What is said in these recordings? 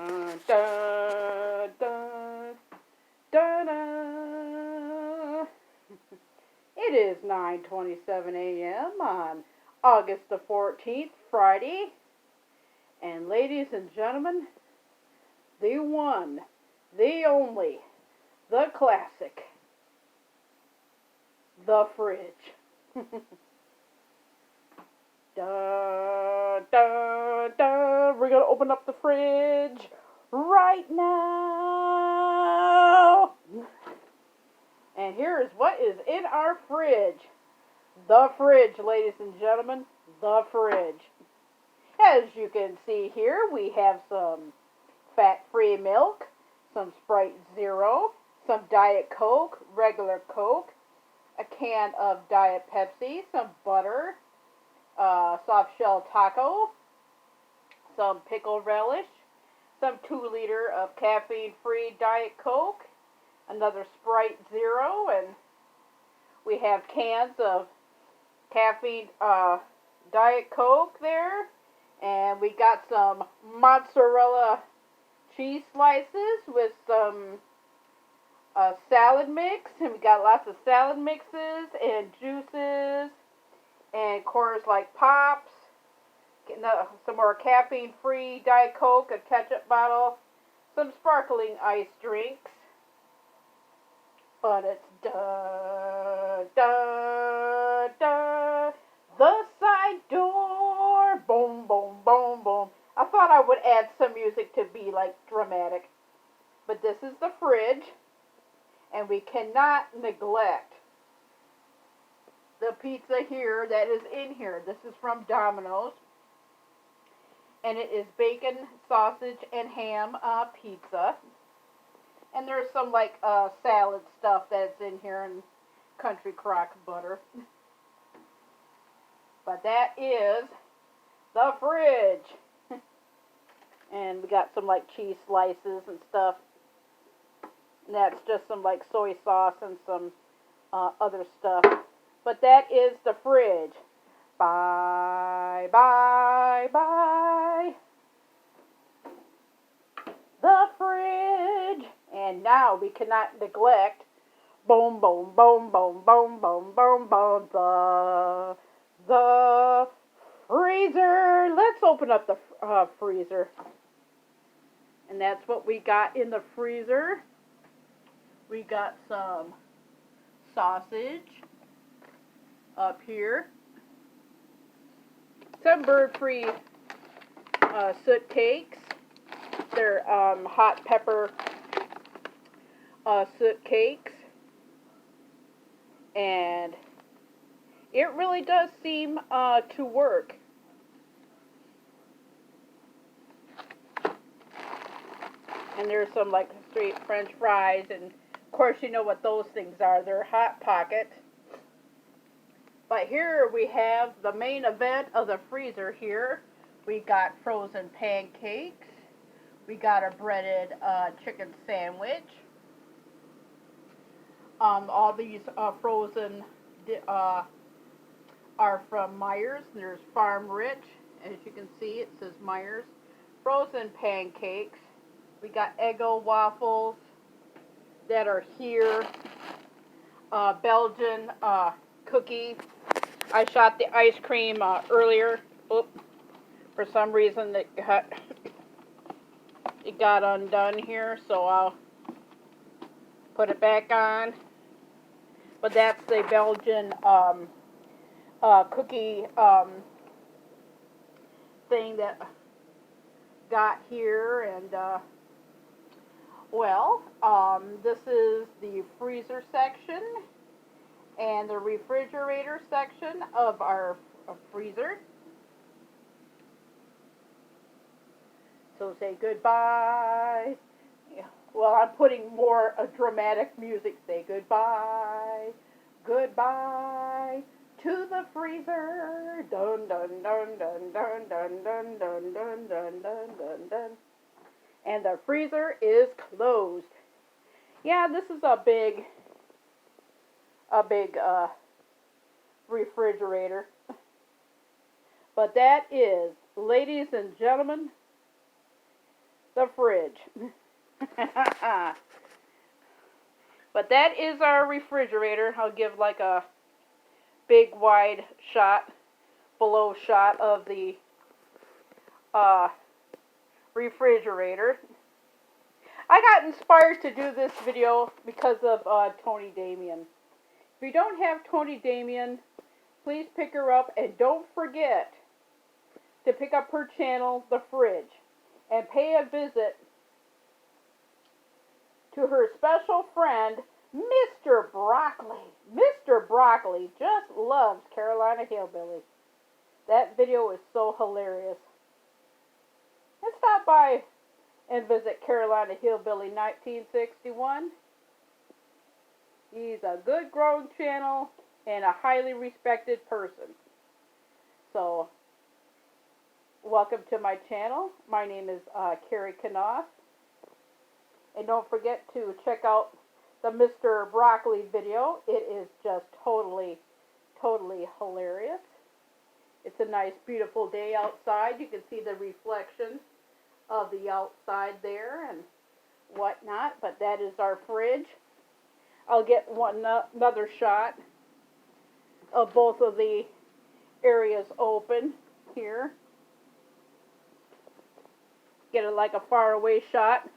Dun, dun, dun, dun, dun. It is 9:27 a.m. on August the 14th, Friday. And ladies and gentlemen, the one, the only, the classic, the fridge. Da, da, da. We're going to open up the fridge right now. And here is what is in our fridge. The fridge, ladies and gentlemen. The fridge. As you can see here, we have some fat-free milk, some Sprite Zero, some Diet Coke, regular Coke, a can of Diet Pepsi, some butter, soft shell taco, some pickle relish, some 2-liter of caffeine-free Diet Coke, another Sprite Zero, and we have cans of caffeine Diet Coke there, and we got some mozzarella cheese slices with some salad mix, and we got lots of salad mixes and juices, and of course like pops, some more caffeine-free Diet Coke, a ketchup bottle, some sparkling ice drinks. But it's da da da, the side door, boom boom boom boom. I thought I would add some music to be like dramatic, but this is the fridge, and we cannot neglect the pizza here that is in here. This is from Domino's, and it is bacon, sausage, and ham pizza. And there's some like salad stuff that's in here, and country crock butter. But that is the fridge. And we got some like cheese slices and stuff. And that's just some like soy sauce and some other stuff. But that is the fridge. Bye, bye, bye. The fridge. And now we cannot neglect, boom, boom, boom, boom, boom, boom, boom, boom, the freezer. Let's open up the freezer. And that's what we got in the freezer. We got some sausage up here, some bird-free soot cakes. They're hot pepper soot cakes, and it really does seem to work. And there's some like straight French fries, and of course you know what those things are. They're Hot Pockets. But here we have the main event of the freezer here. We got frozen pancakes. We got a breaded chicken sandwich. All these frozen are from Myers. There's Farm Rich. As you can see, it says Myers. Frozen pancakes. We got Eggo waffles that are here. Belgian cookie. I shot the ice cream earlier. Oop. For some reason it got undone here, so I'll put it back on. But that's the Belgian cookie thing that got here, and this is the freezer section and the refrigerator section of our freezer. So say goodbye. Yeah. Well, I'm putting more dramatic music. Say goodbye, goodbye to the freezer. Dun dun dun dun dun dun dun dun dun dun dun dun dun. And the freezer is closed. Yeah, this is a big refrigerator. But that is, ladies and gentlemen, the fridge. But that is our refrigerator. I'll give like a big wide shot, below shot of the refrigerator. I got inspired to do this video because of Toni Damian. If you don't have Toni Damian, please pick her up, and don't forget to pick up her channel, The Fridge, and pay a visit to her special friend, Mr. Broccoli. Mr. Broccoli just loves Carolina Hillbilly. That video is so hilarious. And stop by and visit Carolina Hillbilly 1961. He's a good growing channel and a highly respected person. So, welcome to my channel. My name is Carrie Knopf. And don't forget to check out the Mr. Broccoli video. It is just totally hilarious. It's a nice, beautiful day outside. You can see the reflection of the outside there and whatnot. But that is our fridge. I'll get another shot of both of the areas open here. Get it like a far away shot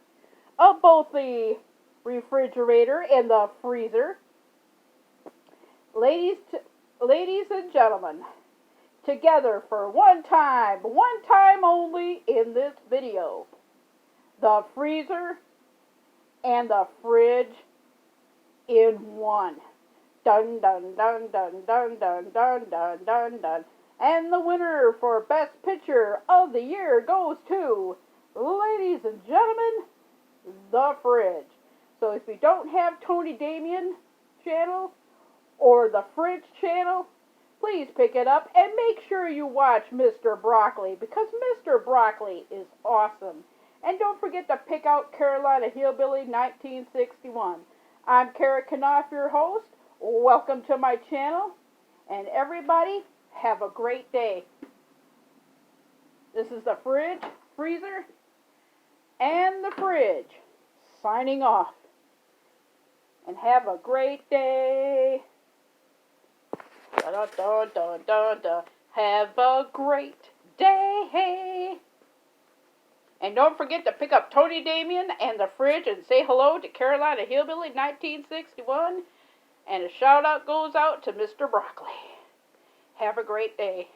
of both the refrigerator and the freezer. Ladies and gentlemen, together for one time only in this video, the freezer and the fridge in one. Dun dun dun dun dun dun dun dun dun dun. And the winner for Best Picture of the Year goes to, ladies and gentlemen, The Fridge. So if you don't have Toni Damian channel or the Fridge channel, please pick it up and make sure you watch Mr. Broccoli, because Mr. Broccoli is awesome. And don't forget to pick out Carolina Hillbilly 1961. I'm Carrie Knopf, your host. Welcome to my channel. And everybody, have a great day. This is the fridge, freezer, and the fridge signing off. And have a great day. Dun, dun, dun, dun, dun. Have a great day. And don't forget to pick up Toni Damian and the fridge and say hello to Carolina Hillbilly 1961. And a shout out goes out to Mr. Broccoli. Have a great day.